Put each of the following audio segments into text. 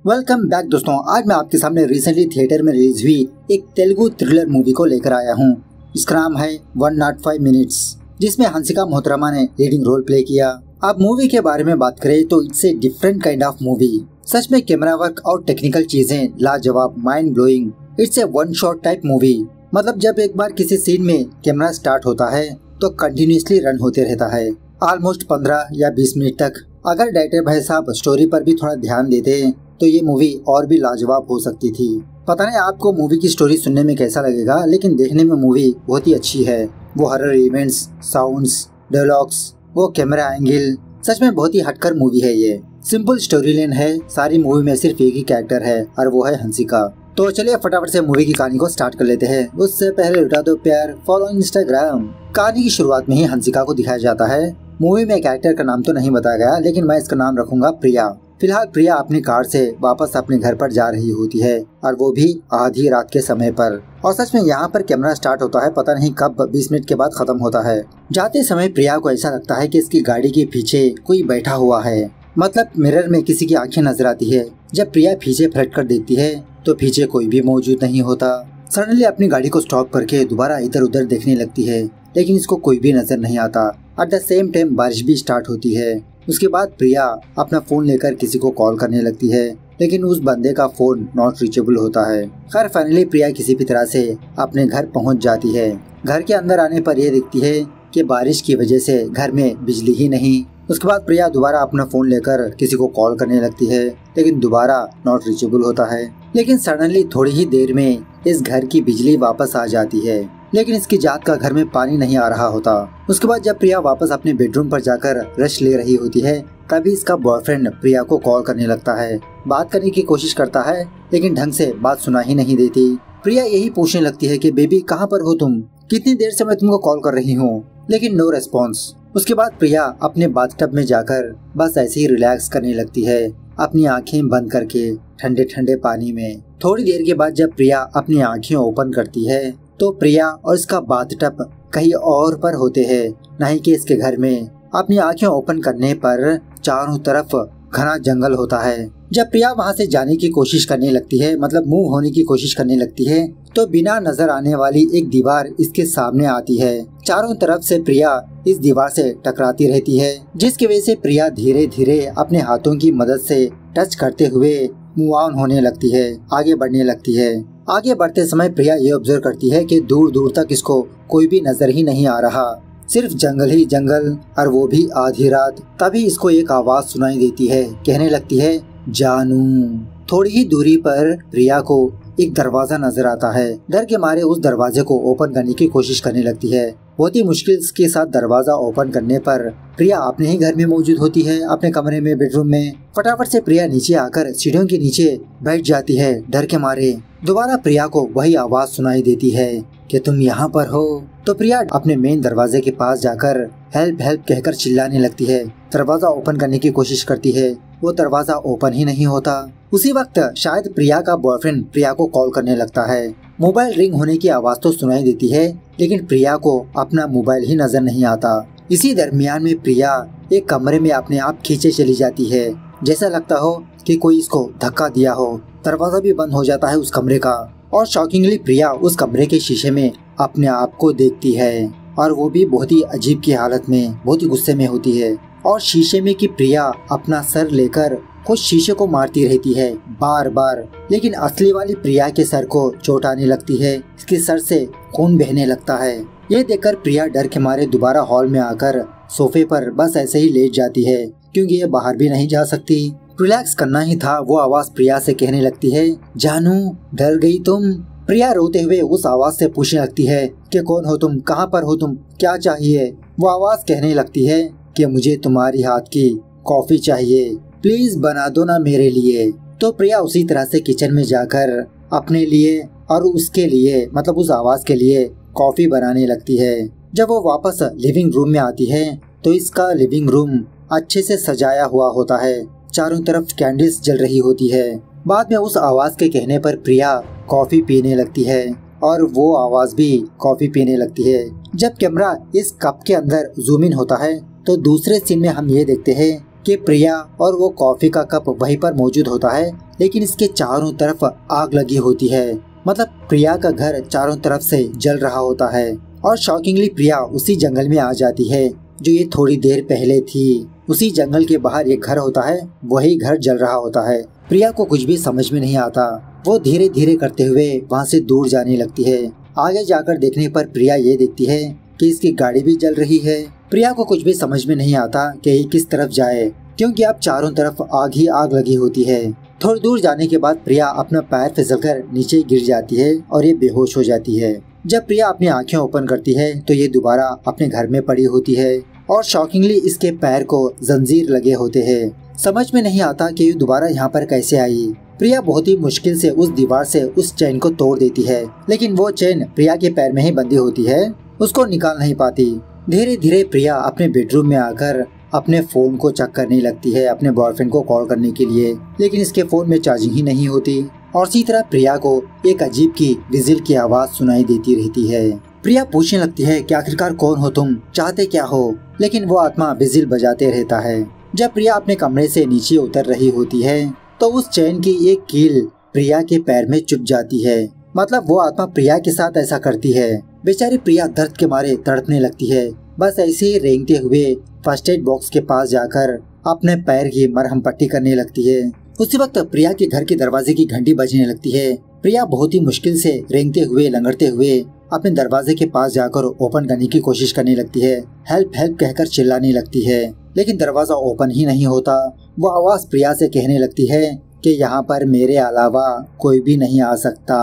Welcome back दोस्तों। आज मैं आपके सामने रिसेंटली थिएटर में रिलीज हुई एक तेलुगु थ्रिलर मूवी को लेकर आया हूँ। इसका नाम है 105 मिनट्स, जिसमें हंसिका मोहतरमा ने लीडिंग रोल प्ले किया। अब मूवी के बारे में बात करें तो it's a different kind of movie. सच में कैमरा वर्क और टेक्निकल चीजें लाजवाब, mind blowing. It's a one shot type movie. मतलब जब एक बार किसी सीन में कैमरा स्टार्ट होता है तो कंटिन्यूसली रन होते रहता है, ऑलमोस्ट 15 या 20 मिनट तक। अगर डायरेक्टर भाई साहब स्टोरी पर भी थोड़ा ध्यान देते तो ये मूवी और भी लाजवाब हो सकती थी। पता नहीं आपको मूवी की स्टोरी सुनने में कैसा लगेगा, लेकिन देखने में मूवी बहुत ही अच्छी है। वो हॉरर इवेंट्स, साउंड्स, डायलॉग्स, वो कैमरा एंगल, सच में बहुत ही हटकर मूवी है ये। सिंपल स्टोरी लाइन है, सारी मूवी में सिर्फ एक ही कैरेक्टर है और वो है हंसिका। तो चलिए फटाफट से मूवी की कहानी को स्टार्ट कर लेते हैं। उससे पहले लुटा दो प्यार, फॉलो इंस्टाग्राम। कहानी की शुरुआत में ही हंसिका को दिखाया जाता है। मूवी में कैरेक्टर का नाम तो नहीं बताया गया, लेकिन मैं इसका नाम रखूंगा प्रिया। फिलहाल प्रिया अपनी कार से वापस अपने घर पर जा रही होती है, और वो भी आधी रात के समय पर। और सच में यहाँ पर कैमरा स्टार्ट होता है, पता नहीं कब 20 मिनट के बाद खत्म होता है। जाते समय प्रिया को ऐसा लगता है कि इसकी गाड़ी के पीछे कोई बैठा हुआ है। मतलब मिरर में किसी की आंखें नजर आती है। जब प्रिया पीछे पलट कर देखती है तो पीछे कोई भी मौजूद नहीं होता। सडनली अपनी गाड़ी को स्टॉप करके दोबारा इधर उधर देखने लगती है, लेकिन इसको कोई भी नजर नहीं आता। एट द सेम टाइम बारिश भी स्टार्ट होती है। उसके बाद प्रिया अपना फोन लेकर किसी को कॉल करने लगती है, लेकिन उस बंदे का फोन नॉट रीचेबल होता है। खैर फाइनली प्रिया किसी भी तरह से अपने घर पहुंच जाती है। घर के अंदर आने पर यह दिखती है कि बारिश की वजह से घर में बिजली ही नहीं। उसके बाद प्रिया दोबारा अपना फोन लेकर किसी को कॉल करने लगती है, लेकिन दोबारा नॉट रीचेबल होता है। लेकिन सडनली थोड़ी ही देर में इस घर की बिजली वापस आ जाती है, लेकिन इसकी जात का घर में पानी नहीं आ रहा होता। उसके बाद जब प्रिया वापस अपने बेडरूम पर जाकर रेस्ट ले रही होती है, तभी इसका बॉयफ्रेंड प्रिया को कॉल करने लगता है। बात करने की कोशिश करता है, लेकिन ढंग से बात सुना ही नहीं देती। प्रिया यही पूछने लगती है कि बेबी कहाँ पर हो तुम, कितनी देर से मैं तुमको कॉल कर रही हूँ, लेकिन नो रेस्पॉन्स। उसके बाद प्रिया अपने बाथटब में जाकर बस ऐसे ही रिलैक्स करने लगती है, अपनी आंखें बंद करके ठंडे ठंडे पानी में। थोड़ी देर के बाद जब प्रिया अपनी आंखें ओपन करती है तो प्रिया और इसका बाथटब कहीं और पर होते हैं, नहीं कि इसके घर में। अपनी आंखें ओपन करने पर चारों तरफ घना जंगल होता है। जब प्रिया वहां से जाने की कोशिश करने लगती है, मतलब मूव होने की कोशिश करने लगती है, तो बिना नजर आने वाली एक दीवार इसके सामने आती है। चारों तरफ से प्रिया इस दीवार से टकराती रहती है, जिसकी वजह से प्रिया धीरे धीरे अपने हाथों की मदद से टच करते हुए मूव ऑन होने लगती है, आगे बढ़ने लगती है। आगे बढ़ते समय प्रिया ये ऑब्जर्व करती है कि दूर दूर तक इसको कोई भी नजर ही नहीं आ रहा, सिर्फ जंगल ही जंगल, और वो भी आधी रात। तभी इसको एक आवाज सुनाई देती है, कहने लगती है जानू। थोड़ी ही दूरी पर प्रिया को एक दरवाजा नजर आता है। डर के मारे उस दरवाजे को ओपन करने की कोशिश करने लगती है। बहुत ही मुश्किल के साथ दरवाजा ओपन करने पर प्रिया अपने ही घर में मौजूद होती है, अपने कमरे में, बेडरूम में। फटाफट से प्रिया नीचे आकर सीढ़ियों के नीचे बैठ जाती है डर के मारे। दोबारा प्रिया को वही आवाज सुनाई देती है कि तुम यहाँ पर हो। तो प्रिया अपने मेन दरवाजे के पास जाकर हेल्प हेल्प कहकर चिल्लाने लगती है। दरवाजा ओपन करने की कोशिश करती है, वो दरवाजा ओपन ही नहीं होता। उसी वक्त शायद प्रिया का बॉयफ्रेंड प्रिया को कॉल करने लगता है। मोबाइल रिंग होने की आवाज तो सुनाई देती है, लेकिन प्रिया को अपना मोबाइल ही नजर नहीं आता। इसी दरमियान में प्रिया एक कमरे में अपने आप खींचे चली जाती है, जैसा लगता हो कि कोई इसको धक्का दिया हो। दरवाजा भी बंद हो जाता है उस कमरे का, और शॉकिंगली प्रिया उस कमरे के शीशे में अपने आप को देखती है, और वो भी बहुत ही अजीब की हालत में, बहुत ही गुस्से में होती है। और शीशे में की प्रिया अपना सर लेकर खुद शीशे को मारती रहती है बार बार, लेकिन असली वाली प्रिया के सर को चोट आने लगती है। इसके सर से खून बहने लगता है। ये देखकर प्रिया डर के मारे दोबारा हॉल में आकर सोफे पर बस ऐसे ही लेट जाती है, क्योंकि ये बाहर भी नहीं जा सकती। रिलैक्स करना ही था। वो आवाज प्रिया से कहने लगती है जानू डर गई तुम। प्रिया रोते हुए उस आवाज से पूछने लगती है कि कौन हो तुम, कहाँ पर हो तुम, क्या चाहिए। वो आवाज कहने लगती है कि मुझे तुम्हारी हाथ की कॉफी चाहिए, प्लीज बना दो ना मेरे लिए। तो प्रिया उसी तरह से किचन में जाकर अपने लिए और उसके लिए, मतलब उस आवाज के लिए कॉफी बनाने लगती है। जब वो वापस लिविंग रूम में आती है तो इसका लिविंग रूम अच्छे से सजाया हुआ होता है, चारों तरफ कैंडल्स जल रही होती है। बाद में उस आवाज के कहने पर प्रिया कॉफी पीने लगती है, और वो आवाज भी कॉफी पीने लगती है। जब कैमरा इस कप के अंदर जूम इन होता है तो दूसरे सीन में हम ये देखते हैं कि प्रिया और वो कॉफी का कप वहीं पर मौजूद होता है, लेकिन इसके चारों तरफ आग लगी होती है। मतलब प्रिया का घर चारों तरफ से जल रहा होता है और शॉकिंगली प्रिया उसी जंगल में आ जाती है जो ये थोड़ी देर पहले थी। उसी जंगल के बाहर एक घर होता है, वही घर जल रहा होता है। प्रिया को कुछ भी समझ में नहीं आता। वो धीरे धीरे करते हुए वहाँ से दूर जाने लगती है। आगे जाकर देखने पर प्रिया ये देखती है कि इसकी गाड़ी भी जल रही है। प्रिया को कुछ भी समझ में नहीं आता कि ये किस तरफ जाए, क्योंकि अब चारों तरफ आग ही आग लगी होती है। थोड़ी दूर जाने के बाद प्रिया अपना पैर फिसलकर नीचे गिर जाती है और ये बेहोश हो जाती है। जब प्रिया अपनी आंखें ओपन करती है तो ये दोबारा अपने घर में पड़ी होती है और शॉकिंगली इसके पैर को जंजीर लगे होते हैं। समझ में नहीं आता कि ये दोबारा यहाँ पर कैसे आई। प्रिया बहुत ही मुश्किल से उस दीवार से उस चेन को तोड़ देती है, लेकिन वो चेन प्रिया के पैर में ही बंधी होती है, उसको निकाल नहीं पाती। धीरे धीरे प्रिया अपने बेडरूम में आकर अपने फोन को चेक करने लगती है अपने बॉयफ्रेंड को कॉल करने के लिए, लेकिन इसके फोन में चार्जिंग ही नहीं होती। और इसी तरह प्रिया को एक अजीब की विजिल की आवाज सुनाई देती रहती है। प्रिया पूछने लगती है कि आखिरकार कौन हो तुम, चाहते क्या हो, लेकिन वो आत्मा विजिल बजाते रहता है। जब प्रिया अपने कमरे से नीचे उतर रही होती है तो उस चैन की एक कील प्रिया के पैर में चुभ जाती है। मतलब वो आत्मा प्रिया के साथ ऐसा करती है। बेचारी प्रिया दर्द के मारे तड़पने लगती है। बस ऐसे ही रेंगते हुए फर्स्ट एड बॉक्स के पास जाकर अपने पैर की मरहम पट्टी करने लगती है। उसी वक्त प्रिया के घर के दरवाजे की घंटी बजने लगती है। प्रिया बहुत ही मुश्किल से रेंगते हुए लंगड़ते हुए अपने दरवाजे के पास जाकर ओपन करने की कोशिश करने लगती है। हेल्प हेल्प कहकर चिल्लाने लगती है, लेकिन दरवाजा ओपन ही नहीं होता। वो आवाज प्रिया से कहने लगती है कि यहाँ पर मेरे अलावा कोई भी नहीं आ सकता,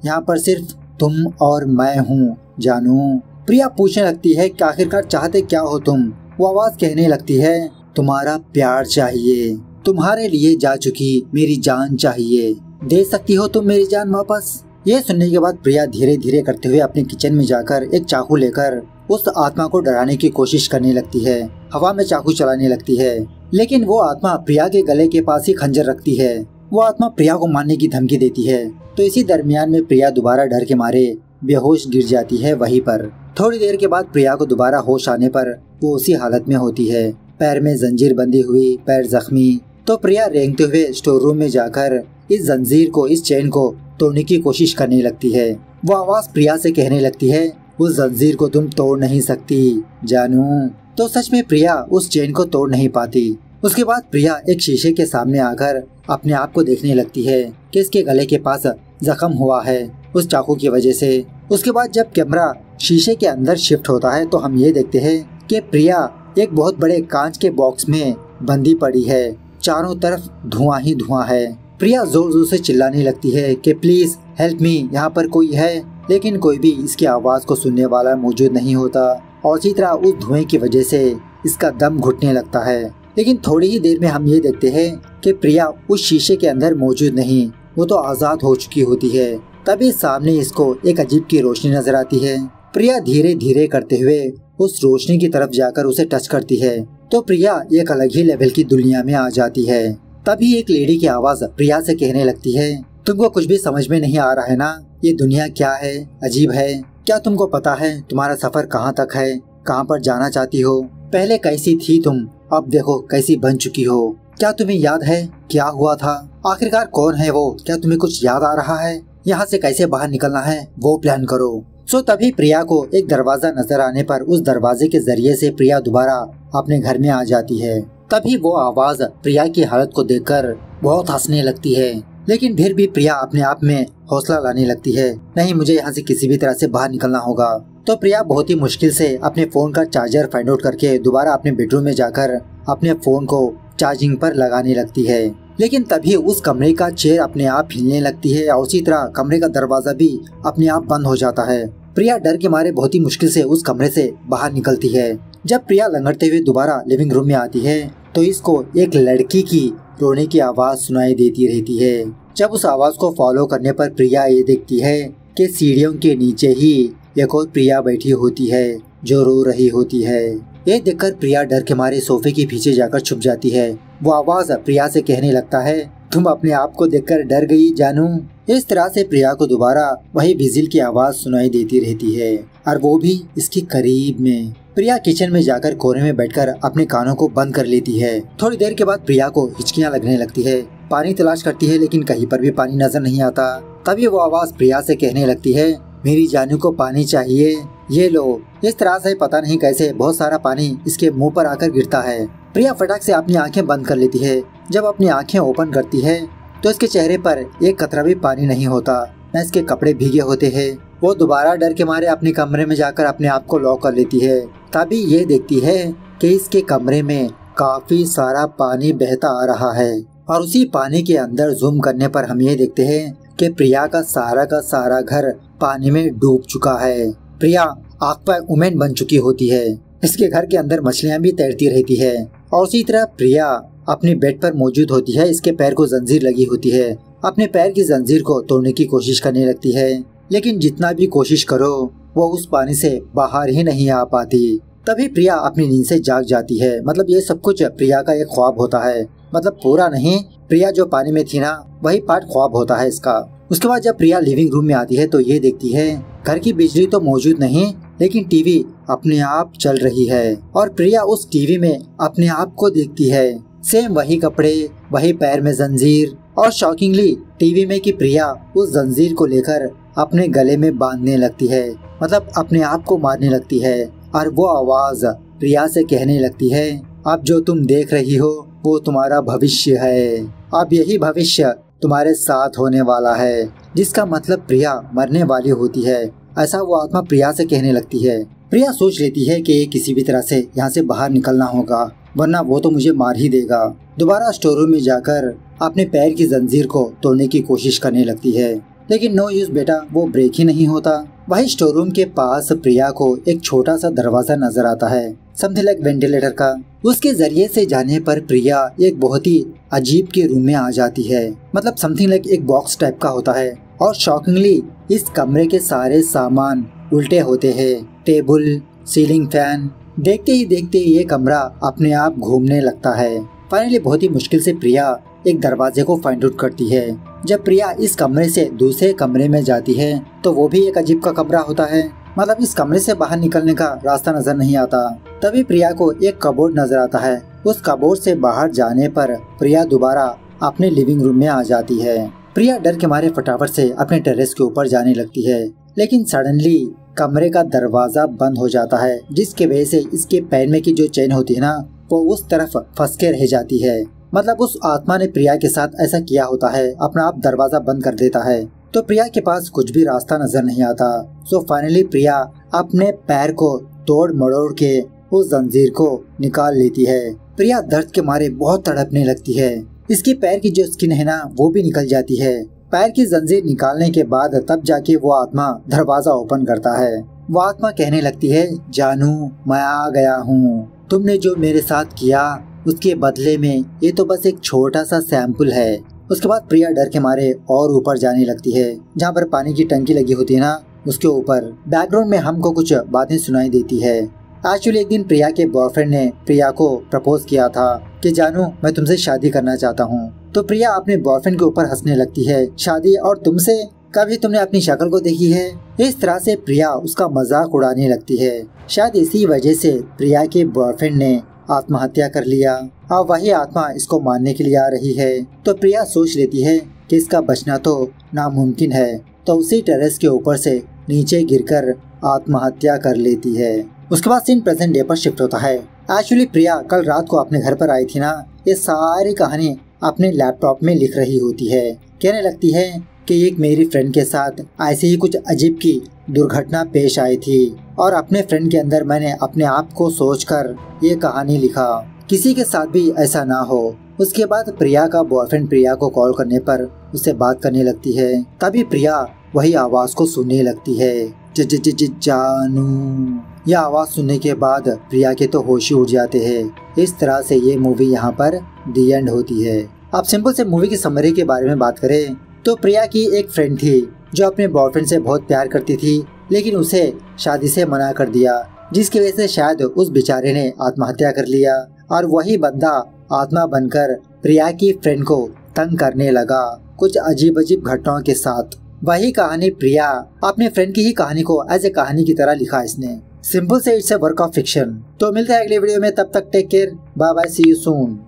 यहाँ पर सिर्फ तुम और मैं हूँ जानू। प्रिया पूछने लगती है कि आखिरकार चाहते क्या हो तुम। वो आवाज कहने लगती है तुम्हारा प्यार चाहिए, तुम्हारे लिए जा चुकी मेरी जान चाहिए, दे सकती हो तुम मेरी जान वापस। ये सुनने के बाद प्रिया धीरे धीरे करते हुए अपने किचन में जाकर एक चाकू लेकर उस आत्मा को डराने की कोशिश करने लगती है। हवा में चाकू चलाने लगती है, लेकिन वो आत्मा प्रिया के गले के पास ही खंजर रखती है। वो आत्मा प्रिया को मारने की धमकी देती है। तो इसी दरमियान में प्रिया दोबारा डर के मारे बेहोश गिर जाती है वहीं पर। थोड़ी देर के बाद प्रिया को दोबारा होश आने पर वो उसी हालत में होती है, पैर में जंजीर बंधी हुई, पैर जख्मी। तो प्रिया रेंगते हुए स्टोर रूम में जाकर इस जंजीर को, इस चेन को तोड़ने की कोशिश करने लगती है। वो आवाज प्रिया से कहने लगती है उस जंजीर को तुम तोड़ नहीं सकती जानू। तो सच में प्रिया उस चेन को तोड़ नहीं पाती। उसके बाद प्रिया एक शीशे के सामने आकर अपने आप को देखने लगती है कि इसके गले के पास जख्म हुआ है उस चाकू की वजह से। उसके बाद जब कैमरा शीशे के अंदर शिफ्ट होता है तो हम ये देखते हैं कि प्रिया एक बहुत बड़े कांच के बॉक्स में बंधी पड़ी है। चारों तरफ धुआं ही धुआं है। प्रिया जोर जोर से चिल्लाने लगती है कि प्लीज हेल्प मी, यहाँ पर कोई है, लेकिन कोई भी इसकी आवाज को सुनने वाला मौजूद नहीं होता। और इसी तरह उस धुएं की वजह से इसका दम घुटने लगता है। लेकिन थोड़ी ही देर में हम ये देखते हैं कि प्रिया उस शीशे के अंदर मौजूद नहीं, वो तो आजाद हो चुकी होती है। तभी सामने इसको एक अजीब की रोशनी नजर आती है। प्रिया धीरे धीरे करते हुए उस रोशनी की तरफ जाकर उसे टच करती है तो प्रिया एक अलग ही लेवल की दुनिया में आ जाती है। तभी एक लेडी की आवाज प्रिया से कहने लगती है तुमको कुछ भी समझ में नहीं आ रहा है ना, ये दुनिया क्या है, अजीब है। क्या तुमको पता है तुम्हारा सफर कहाँ तक है, कहाँ पर जाना चाहती हो? पहले कैसी थी तुम, अब देखो कैसी बन चुकी हो। क्या तुम्हें याद है क्या हुआ था? आखिरकार कौन है वो? क्या तुम्हें कुछ याद आ रहा है? यहाँ से कैसे बाहर निकलना है वो प्लान करो। तभी प्रिया को एक दरवाजा नजर आने पर उस दरवाजे के जरिए से प्रिया दोबारा अपने घर में आ जाती है। तभी वो आवाज प्रिया की हालत को देखकर बहुत हंसने लगती है, लेकिन फिर भी प्रिया अपने आप में हौसला लाने लगती है, नहीं मुझे यहाँ से किसी भी तरह से बाहर निकलना होगा। तो प्रिया बहुत ही मुश्किल से अपने फोन का चार्जर फाइंड आउट करके दोबारा अपने बेडरूम में जाकर अपने फोन को चार्जिंग पर लगाने लगती है। लेकिन तभी उस कमरे का चेयर अपने आप हिलने लगती है और उसी तरह कमरे का दरवाजा भी अपने आप बंद हो जाता है। प्रिया डर के मारे बहुत ही मुश्किल से उस कमरे से बाहर निकलती है। जब प्रिया लंगड़ते हुए दोबारा लिविंग रूम में आती है तो इसको एक लड़की की रोने की आवाज सुनाई देती रहती है। जब उस आवाज को फॉलो करने पर प्रिया ये देखती है कि सीढ़ियों के नीचे ही एक और प्रिया बैठी होती है जो रो रही होती है। ये देखकर प्रिया डर के मारे सोफे के पीछे जाकर छुप जाती है। वो आवाज प्रिया से कहने लगता है तुम अपने आप को देखकर डर गई जानू। इस तरह से प्रिया को दोबारा वही विजिल की आवाज सुनाई देती रहती है और वो भी इसके करीब में। प्रिया किचन में जाकर कोने में बैठकर अपने कानों को बंद कर लेती है। थोड़ी देर के बाद प्रिया को हिचकियां लगने लगती है। पानी तलाश करती है लेकिन कहीं पर भी पानी नजर नहीं आता। तभी वो आवाज प्रिया से कहने लगती है, मेरी जानू को पानी चाहिए, ये लो। इस तरह से पता नहीं कैसे बहुत सारा पानी इसके मुंह पर आकर गिरता है। प्रिया फटाक से अपनी आंखें बंद कर लेती है। जब अपनी आंखें ओपन करती है तो इसके चेहरे पर एक कतरा भी पानी नहीं होता, न इसके कपड़े भीगे होते हैं। वो दोबारा डर के मारे अपने कमरे में जाकर अपने आप को लॉक कर लेती है। तभी ये देखती है कि इसके कमरे में काफी सारा पानी बहता आ रहा है और उसी पानी के अंदर जूम करने पर हम ये देखते हैं कि प्रिया का सारा घर पानी में डूब चुका है। प्रिया एक्वा वुमेन बन चुकी होती है। इसके घर के अंदर मछलियां भी तैरती रहती है और उसी तरह प्रिया अपने बेड पर मौजूद होती है। इसके पैर को जंजीर लगी होती है। अपने पैर की जंजीर को तोड़ने की कोशिश करने लगती है, लेकिन जितना भी कोशिश करो वो उस पानी से बाहर ही नहीं आ पाती। तभी प्रिया अपनी नींद से जाग जाती है। मतलब ये सब कुछ प्रिया का एक ख्वाब होता है। मतलब पूरा नहीं, प्रिया जो पानी में थी ना, वही पार्ट ख्वाब होता है इसका। उसके बाद जब प्रिया लिविंग रूम में आती है तो ये देखती है घर की बिजली तो मौजूद नहीं, लेकिन टीवी अपने आप चल रही है और प्रिया उस टीवी में अपने आप को देखती है। सेम वही कपड़े, वही पैर में जंजीर और शॉकिंगली टीवी में कि प्रिया उस जंजीर को लेकर अपने गले में बांधने लगती है। मतलब अपने आप को मारने लगती है और वो आवाज प्रिया से कहने लगती है, अब जो तुम देख रही हो वो तुम्हारा भविष्य है। अब यही भविष्य तुम्हारे साथ होने वाला है, जिसका मतलब प्रिया मरने वाली होती है। ऐसा वो आत्मा प्रिया से कहने लगती है। प्रिया सोच लेती है कि किसी भी तरह से यहाँ से बाहर निकलना होगा, वरना वो तो मुझे मार ही देगा। दोबारा स्टोर रूम में जाकर अपने पैर की जंजीर को तोड़ने की कोशिश करने लगती है, लेकिन नो यूज बेटा, वो ब्रेक ही नहीं होता। वही स्टोर रूम के पास प्रिया को एक छोटा सा दरवाजा नजर आता है, समथिंग लाइक वेंटिलेटर का। उसके जरिए से जाने पर प्रिया एक बहुत ही अजीब के रूम में आ जाती है। मतलब समथिंग लाइक एक बॉक्स टाइप का होता है और शॉकिंगली इस कमरे के सारे सामान उल्टे होते हैं। Table, ceiling fan. देखते ही देखते ये कमरा अपने आप घूमने लगता है। फाइनली बहुत ही मुश्किल से प्रिया एक दरवाजे को फाइंड आउट करती है। जब प्रिया इस कमरे से दूसरे कमरे में जाती है तो वो भी एक अजीब का कमरा होता है। मतलब इस कमरे से बाहर निकलने का रास्ता नजर नहीं आता। तभी प्रिया को एक कबोर्ड नजर आता है। उस कबोर्ड से बाहर जाने पर प्रिया दोबारा अपने लिविंग रूम में आ जाती है। प्रिया डर के मारे फटाफट से अपने टेरेस के ऊपर जाने लगती है, लेकिन सडनली कमरे का दरवाजा बंद हो जाता है, जिसके वजह से इसके पैर में की जो चेन होती है ना, वो उस तरफ फंस के रह जाती है। मतलब उस आत्मा ने प्रिया के साथ ऐसा किया होता है, अपना आप दरवाजा बंद कर देता है। तो प्रिया के पास कुछ भी रास्ता नजर नहीं आता। सो फाइनली प्रिया अपने पैर को तोड़ मरोड़ के उस जंजीर को निकाल लेती है। प्रिया दर्द के मारे बहुत तड़पने लगती है। इसके पैर की जो स्किन है ना, वो भी निकल जाती है। पैर की जंजीर निकालने के बाद तब जाके वो आत्मा दरवाजा ओपन करता है। वो आत्मा कहने लगती है, जानू मैं आ गया हूँ। तुमने जो मेरे साथ किया उसके बदले में ये तो बस एक छोटा सा सैंपल है। उसके बाद प्रिया डर के मारे और ऊपर जाने लगती है, जहाँ पर पानी की टंकी लगी होती है ना, उसके ऊपर। बैकग्राउंड में हमको कुछ बातें सुनाई देती है। एक्चुअली एक दिन प्रिया के बॉयफ्रेंड ने प्रिया को प्रपोज किया था कि जानू मैं तुमसे शादी करना चाहता हूँ। तो प्रिया अपने बॉयफ्रेंड के ऊपर हंसने लगती है, शादी और तुमसे? कभी तुमने अपनी शक्ल को देखी है? इस तरह से प्रिया उसका मजाक उड़ाने लगती है। शायद इसी वजह से प्रिया के बॉयफ्रेंड ने आत्महत्या कर लिया और वही आत्मा इसको मारने के लिए आ रही है। तो प्रिया सोच लेती है कि इसका बचना तो नामुमकिन है, तो उसी टेरेस के ऊपर से नीचे गिरकर आत्महत्या कर लेती है। उसके बाद सीन प्रेजेंट डे पर शिफ्ट होता है। एक्चुअली प्रिया कल रात को अपने घर पर आई थी ना, ये सारी कहानी अपने लैपटॉप में लिख रही होती है। कहने लगती है कि एक मेरी फ्रेंड के साथ ऐसे ही कुछ अजीब की दुर्घटना पेश आई थी और अपने फ्रेंड के अंदर मैंने अपने आप को सोचकर ये कहानी लिखा, किसी के साथ भी ऐसा ना हो। उसके बाद प्रिया का बॉयफ्रेंड प्रिया को कॉल करने पर उससे बात करने लगती है। तभी प्रिया वही आवाज को सुनने लगती है, ज ज ज ज जानू। यह आवाज सुनने के बाद प्रिया के तो होश ही उड़ जाते हैं। इस तरह से ये मूवी यहाँ पर दी एंड होती है। अब सिंपल से मूवी की समरी के बारे में बात करें तो प्रिया की एक फ्रेंड थी जो अपने बॉयफ्रेंड से बहुत प्यार करती थी, लेकिन उसे शादी से मना कर दिया, जिसकी वजह से शायद उस बेचारे ने आत्महत्या कर लिया और वही बंदा आत्मा बनकर प्रिया की फ्रेंड को तंग करने लगा कुछ अजीब अजीब घटनाओं के साथ। वही कहानी प्रिया अपने फ्रेंड की ही कहानी को एज ए कहानी की तरह लिखा इसने। सिंपल से it's a work of fiction. तो मिलते हैं अगले वीडियो में, तब तक take care, bye bye, see you soon.